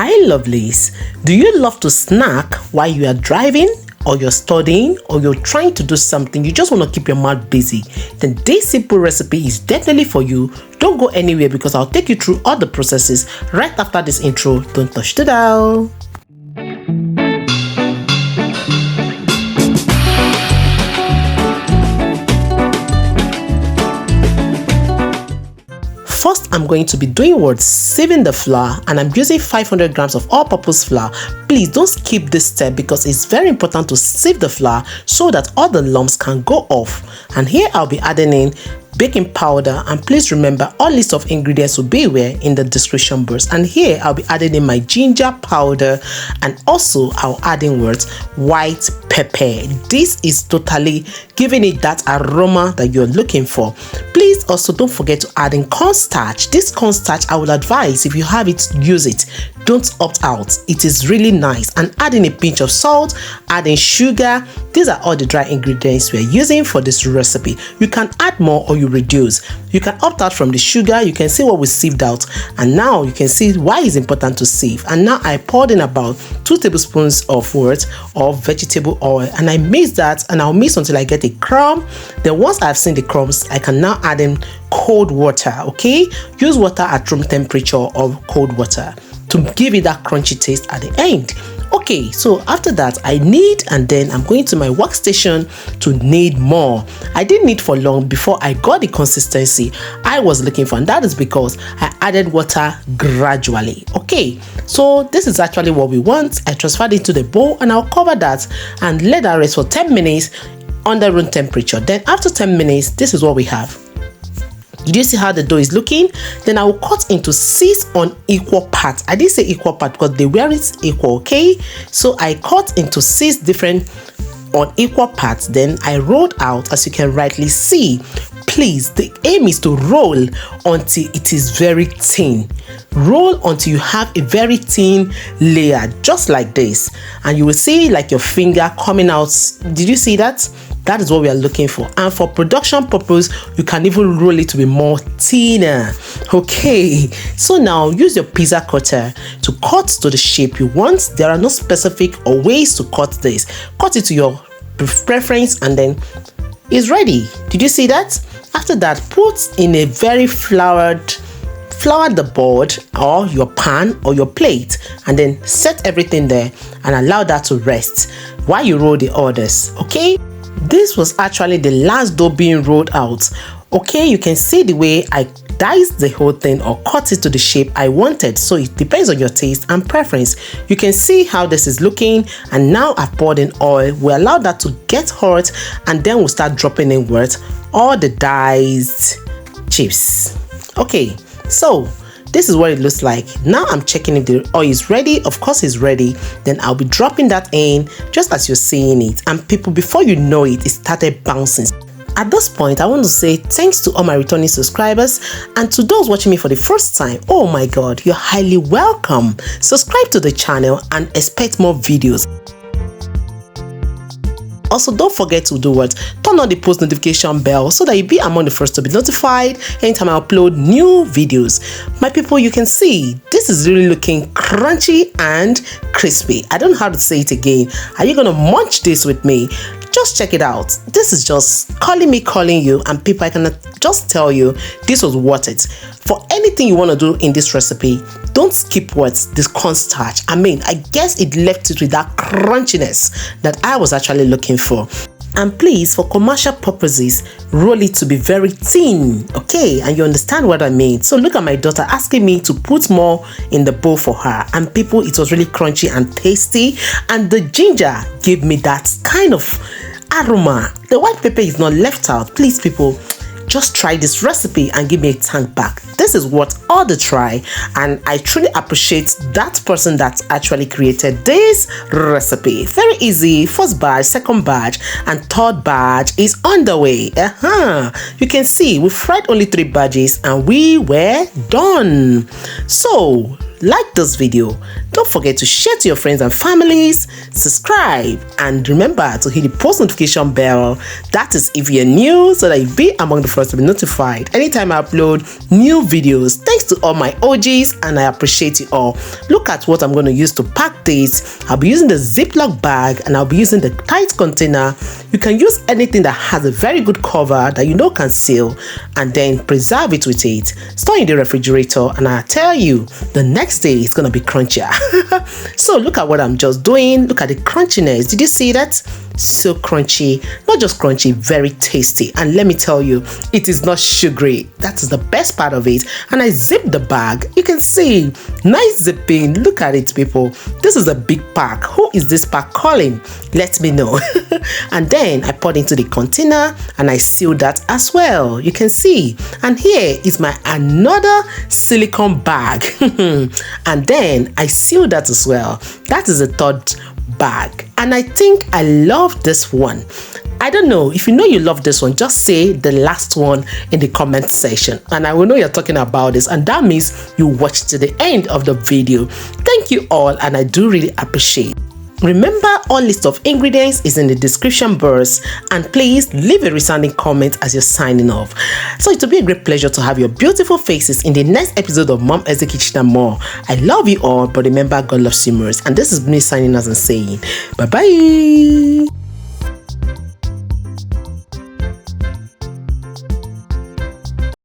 Hi lovelies, do you love to snack while you are driving or you're studying or you're trying to do something, you just want to keep your mouth busy? Then this simple recipe is definitely for you. Don't go anywhere because I'll take you through all the processes right after this intro. Don't touch the dial. First, I'm going to be doing what? Sieving the flour, and I'm using 500 grams of all-purpose flour. Please don't skip this step because it's very important to sieve the flour so that all the lumps can go off. And here I'll be adding in baking powder, and please remember all list of ingredients will be in the description box. And here I'll be adding in my ginger powder, and also I'll add in white pepper. This is totally giving it that aroma that you're looking for. Please also don't forget to add in cornstarch. This cornstarch, I would advise, if you have it, use it. Don't opt out. It is really nice. And add in a pinch of salt, add in sugar. These are all the dry ingredients we're using for this recipe. You can add more or you reduce. You can opt out from the sugar. You can see what we sieved out, and now you can see why it's important to sieve. And now I poured in about 2 tablespoons of vegetable oil, and I mix that, and I'll mix until I get a crumb. Then once I've seen the crumbs, I can now add in cold water. Okay, use water at room temperature or cold water to give it that crunchy taste at the end. Okay, so after that I knead, and then I'm going to my workstation to knead more. I didn't knead for long before I got the consistency I was looking for, and that is because I added water gradually. Okay, so this is actually what we want. I transferred it to the bowl, and I'll cover that and let that rest for 10 minutes under room temperature. Then after 10 minutes, this is what we have. Did you see how the dough is looking? Then I will cut into 6 unequal parts. I didn't say equal part because they weren't equal, okay? So I cut into 6 different unequal parts. Then I rolled out, as you can rightly see. Please, the aim is to roll until it is very thin. Roll until you have a very thin layer, just like this. And you will see like your finger coming out. Did you see that? That is what we are looking for. And for production purpose, you can even roll it to be more thinner. Okay, so now use your pizza cutter to cut to the shape you want. There are no specific or ways to cut this. Cut it to your preference, and then it's ready. Did you see that? After that, put in a very flour the board or your pan or your plate, and then set everything there and allow that to rest while you roll the others. Okay, this was actually the last dough being rolled out. Okay, you can see the way I diced the whole thing or cut it to the shape I wanted. So it depends on your taste and preference. You can see how this is looking, and now I've poured in oil. We allow that to get hot, and then we'll start dropping in all the diced chips. Okay, so this is what it looks like. Now I'm checking if the oil is ready. Of course it's ready. Then I'll be dropping that in just as you're seeing it, and people, before you know it, it started bouncing. At this point, I want to say thanks to all my returning subscribers, and to those watching me for the first time, oh my god, you're highly welcome. Subscribe to the channel and expect more videos. Also, don't forget to do what? Turn on the post notification bell so that you'll be among the first to be notified anytime I upload new videos. My people, you can see this is really looking crunchy and crispy. I don't know how to say it again. Are you gonna munch this with me? Just check it out. This is just calling you, and people, I cannot just tell you this was worth it. For anything you want to do in this recipe, don't skip this cornstarch. I mean, I guess it left it with that crunchiness that I was actually looking for. And please, for commercial purposes, roll it to be very thin, okay? And you understand what I mean. So look at my daughter asking me to put more in the bowl for her, and people, it was really crunchy and tasty, and the ginger gave me that kind of aroma. The white pepper is not left out. Please people, just try this recipe and give me a thank back. This is worth all the try, and I truly appreciate that person that actually created this recipe. Very easy. First batch, second batch, and third batch is on the way. You can see we fried only 3 batches and we were done. So like this video. Don't forget to share to your friends and families, subscribe, and remember to hit the post notification bell. That is if you're new, so that you'll be among the first to be notified anytime I upload new videos. Thanks to all my OGs, and I appreciate you all. Look at what I'm going to use to pack this. I'll be using the Ziploc bag and I'll be using the tight container. You can use anything that has a very good cover that you know can seal, and then preserve it with it. Store in the refrigerator, and I tell you, the next day it's gonna be crunchier. So look at what I'm just doing. Look at the crunchiness. Did you see that? So crunchy, not just crunchy, very tasty. And let me tell you, it is not sugary. That is the best part of it. And I zipped the bag. You can see, nice zipping. Look at it, people. This is a big pack. Who is this pack calling? Let me know. And then I poured into the container and I sealed that as well. You can see. And here is my another silicone bag. And then I sealed that as well. That is the third bag, and I think I love this one. I don't know, if you know you love this one, just say the last one in the comment section and I will know you're talking about this, and that means you watched to the end of the video. Thank you all, and I do really appreciate. Remember, all list of ingredients is in the description box, and please leave a resounding comment as you're signing off. So it will be a great pleasure to have your beautiful faces in the next episode of Mom Essy Kitchen and More. I love you all, but remember, God loves you most. And this is me signing off and saying bye bye.